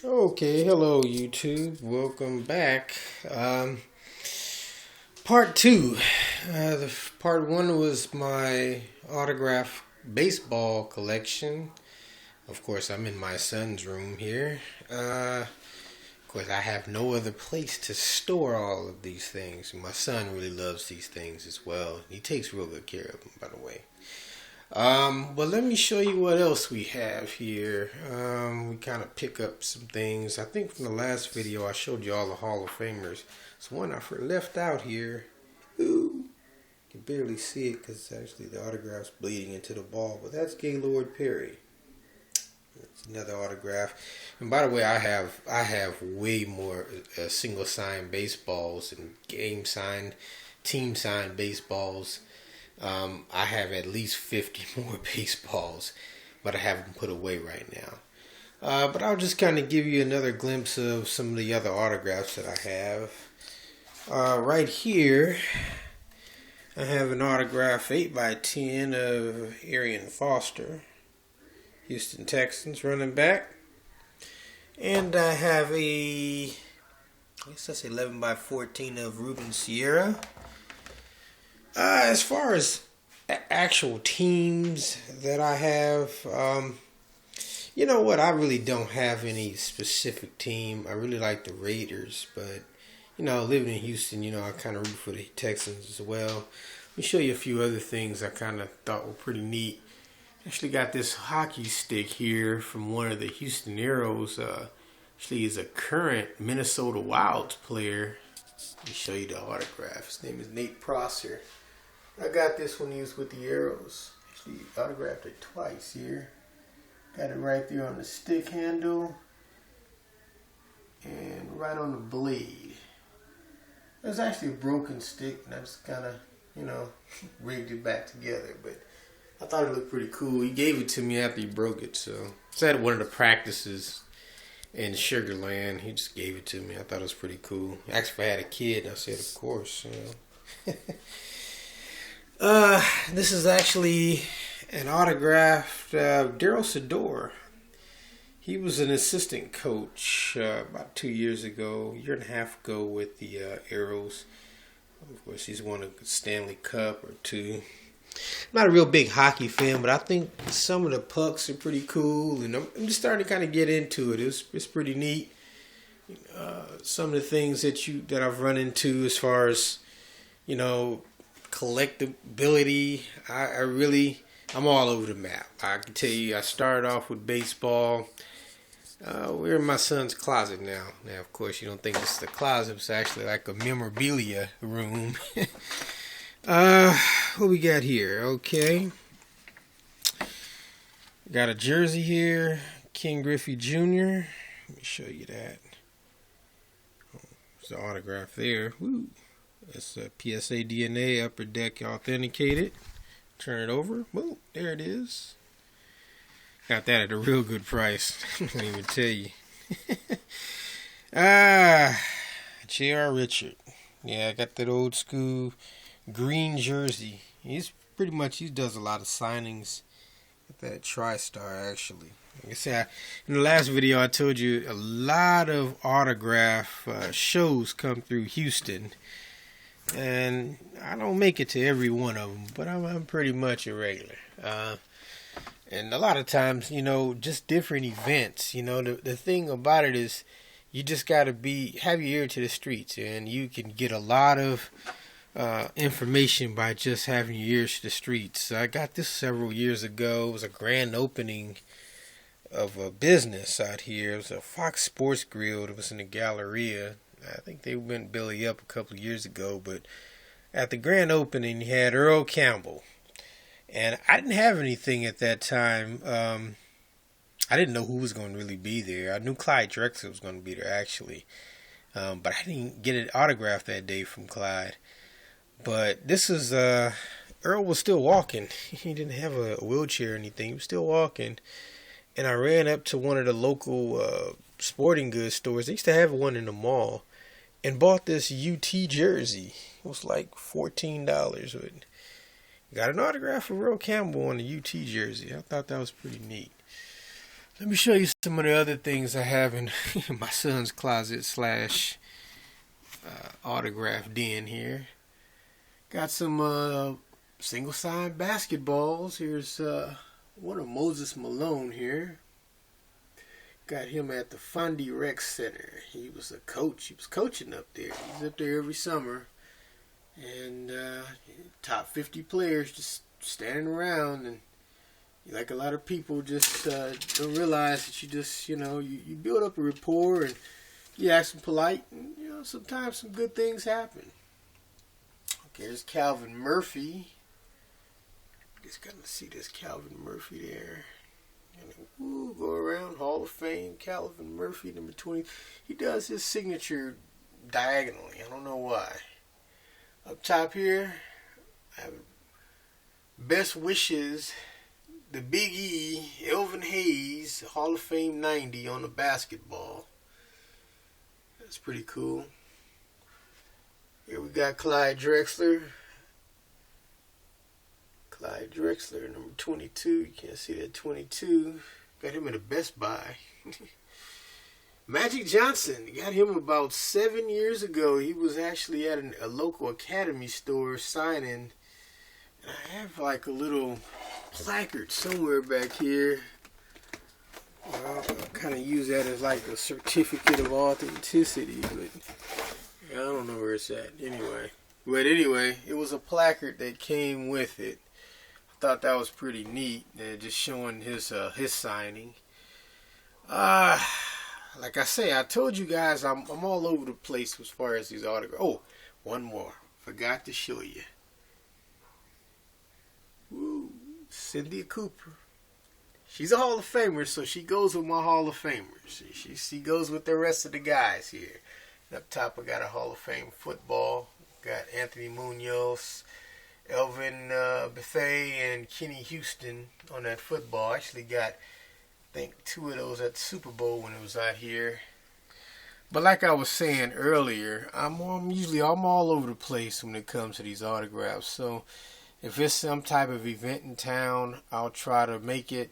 Okay, hello YouTube. Welcome back. Part two. The part one was my autograph baseball collection. Of course, I'm in my son's room here. Of course, I have no other place to store all of these things. My son really loves these things as well. He takes real good care of them, by the way. But let me show you what else we have here. We kind of pick up some things. I think from the last video I showed you all the Hall of Famers. There's one I left out here. Ooh, you can barely see it because actually the autograph's bleeding into the ball. But that's Gaylord Perry. That's another autograph. And by the way, I have way more single sign baseballs and game signed, team signed baseballs. I have at least 50 more baseballs, but I have them put away right now. But I'll just kind of give you another glimpse of some of the other autographs that I have. Right here, I have an autograph 8x10 of Arian Foster, Houston Texans running back. And I have I guess that's 11x14 of Ruben Sierra. As far as actual teams that I have, you know what? I really don't have any specific team. I really like the Raiders, but living in Houston, I kind of root for the Texans as well. Let me show you a few other things I kind of thought were pretty neat. Actually got this hockey stick here from one of the Houston Aeros. Actually is a current Minnesota Wilds player. Let me show you the autograph. His name is Nate Prosser. I got this when he was with the Aeros. Actually autographed it twice here. Got it right there on the stick handle and right on the blade. It was actually a broken stick and I just kind of, rigged it back together. But I thought it looked pretty cool. He gave it to me after he broke it. So it's at one of the practices in Sugarland. He just gave it to me. I thought it was pretty cool. He asked if I had a kid and I said, of course. This is actually an autographed Daryl Sador. He was an assistant coach about 2 years ago, year and a half ago with the Aeros. Of course, he's won a Stanley Cup or two. I'm not a real big hockey fan, but I think some of the pucks are pretty cool, and I'm just starting to kind of get into it. It's pretty neat. Some of the things that I've run into as far as collectability, I'm all over the map. I can tell you, I started off with baseball. We're in my son's closet now. Now, of course, you don't think this is a closet. It's actually like a memorabilia room. What we got here? Okay. Got a jersey here. King Griffey Jr. Let me show you that. There's the autograph there. Woo. That's a PSA DNA Upper Deck authenticated. Turn it over. Boom. There it is. Got that at a real good price. I can't even tell you. J.R. Richard. Yeah, I got that old school green jersey. He does a lot of signings. Got that TriStar actually. Like I said, in the last video I told you a lot of autograph shows come through Houston. And I don't make it to every one of them, but I'm pretty much a regular. And a lot of times, just different events. The thing about it is you just got to have your ear to the streets, and you can get a lot of information by just having your ears to the streets. I got this several years ago. It was a grand opening of a business out here. It was a Fox Sports Grill. It was in the Galleria. I think they went belly up a couple of years ago, but at the grand opening, you had Earl Campbell. And I didn't have anything at that time. I didn't know who was going to really be there. I knew Clyde Drexler was going to be there, actually. But I didn't get an autograph that day from Clyde. But this is, Earl was still walking. He didn't have a wheelchair or anything. He was still walking. And I ran up to one of the local sporting goods stores. They used to have one in the mall. And bought this UT jersey. It was like $14. Got an autograph from Earl Campbell on the UT jersey. I thought that was pretty neat. Let me show you some of the other things I have in my son's closet slash autograph den here. Got some single side basketballs. Here's one of Moses Malone here. Got him at the Fondy Rec Center. He was a coach. He was coaching up there. He's up there every summer. And top 50 players just standing around. And like a lot of people just don't realize that you just, you build up a rapport and you ask them polite. And, sometimes some good things happen. Okay, there's Calvin Murphy. Just got to see this Calvin Murphy there. And go around, Hall of Fame, Calvin Murphy, number 20. He does his signature diagonally. I don't know why. Up top here, I have best wishes, the Big E, Elvin Hayes, Hall of Fame 90 on the basketball. That's pretty cool. Here we got Clyde Drexler. Clyde Drexler, number 22. You can't see that 22. Got him at a Best Buy. Magic Johnson. Got him about 7 years ago. He was actually at a local Academy store signing. And I have like a little placard somewhere back here. Well, I'll kind of use that as like a certificate of authenticity. But I don't know where it's at. Anyway, it was a placard that came with it. Thought that was pretty neat, just showing his signing. Like I say, I told you guys I'm all over the place as far as these autographs. Oh, one more, forgot to show you. Woo, Cynthia Cooper. She's a Hall of Famer, so she goes with my Hall of Famers. She goes with the rest of the guys here. And up top, I got a Hall of Fame football. Got Anthony Munoz, Elvin Bethea, and Kenny Houston on that football. I actually got, I think, 2 of those at the Super Bowl when it was out here. But like I was saying earlier, I'm all over the place when it comes to these autographs. So if it's some type of event in town, I'll try to make it.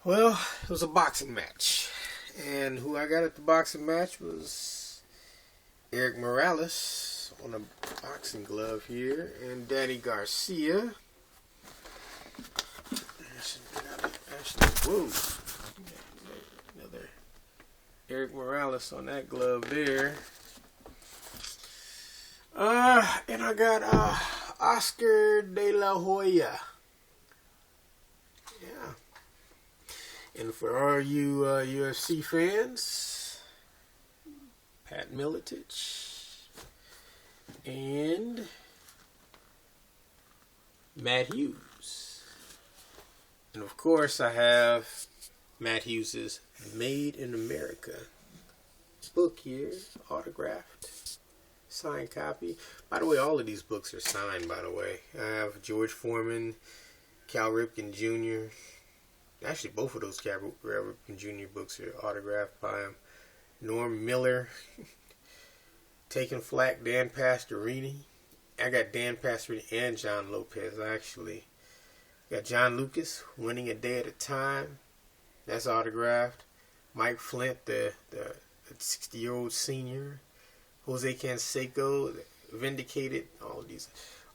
Well, it was a boxing match. And who I got at the boxing match was Eric Morales on a boxing glove here, and Danny Garcia. Another Eric Morales on that glove there. And I got Oscar De La Hoya. Yeah. And for all you UFC fans, Pat Miletich and Matt Hughes. And of course I have Matt Hughes's Made in America book here, autographed, signed copy. By the way, all of these books are signed, by the way. I have George Foreman, Cal Ripken Jr. Actually, both of those Cal Ripken Jr. books are autographed by him. Norm Miller, Taking Flack, Dan Pastorini. I got Dan Pastorini and John Lopez, actually. Got John Lucas, Winning a Day at a Time. That's autographed. Mike Flint, the 60-year-old senior. Jose Canseco, Vindicated. All of these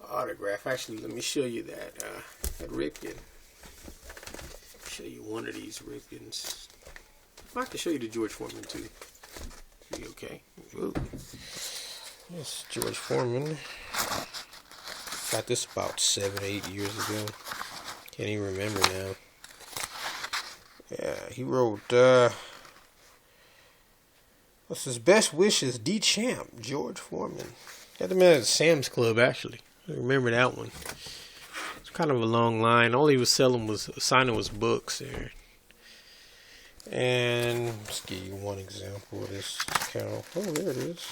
autographed. Actually, let me show you that Ripken. Show you one of these Ripkens. I'd like to show you the George Foreman too. Be okay. Ooh. Yes, George Foreman. Got this about 7-8 years ago. Can't even remember now. Yeah, he wrote, what's his best wishes? D-Champ, George Foreman. Got them at Sam's Club, actually. I remember that one. It's kind of a long line. All he was signing was books there. And let's give you one example of this Cal. Oh, there it is.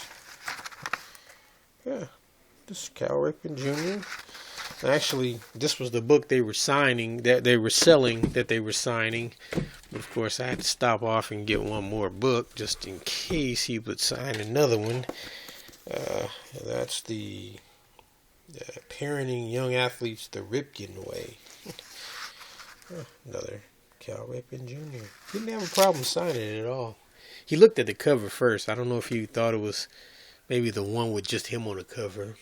Yeah, this is Cal Ripken Jr. Actually, this was the book they were signing, that they were selling, that they were signing. But of course, I had to stop off and get one more book just in case he would sign another one. That's the Parenting Young Athletes the Ripken Way. Another Cal Ripken Jr. Didn't have a problem signing it at all. He looked at the cover first. I don't know if he thought it was maybe the one with just him on the cover.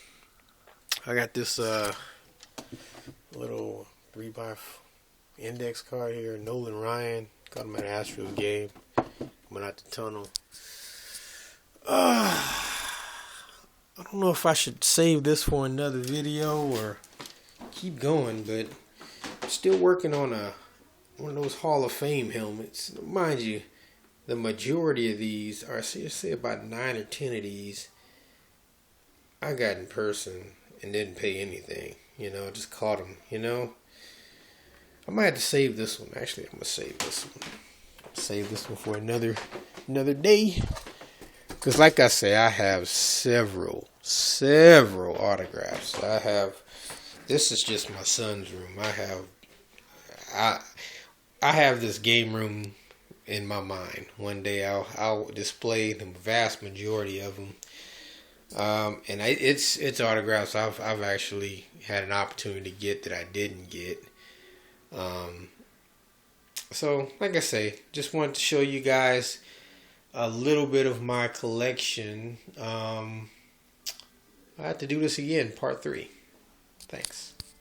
I got this little 3x index card here. Nolan Ryan. Got him at an Astros game. Coming out the tunnel. I don't know if I should save this for another video or keep going, but I'm still working on one of those Hall of Fame helmets. Mind you, the majority of these are, say about 9 or 10 of these, I got in person and didn't pay anything. Just caught them, I might have to save this one. Actually, I'm going to save this one. Save this one for another day. Because like I say, I have several autographs. This is just my son's room. I have this game room in my mind. One day I'll display the vast majority of them. And it's autographs I've actually had an opportunity to get that I didn't get. So like I say, just wanted to show you guys a little bit of my collection. I have to do this again, part 3. Thanks.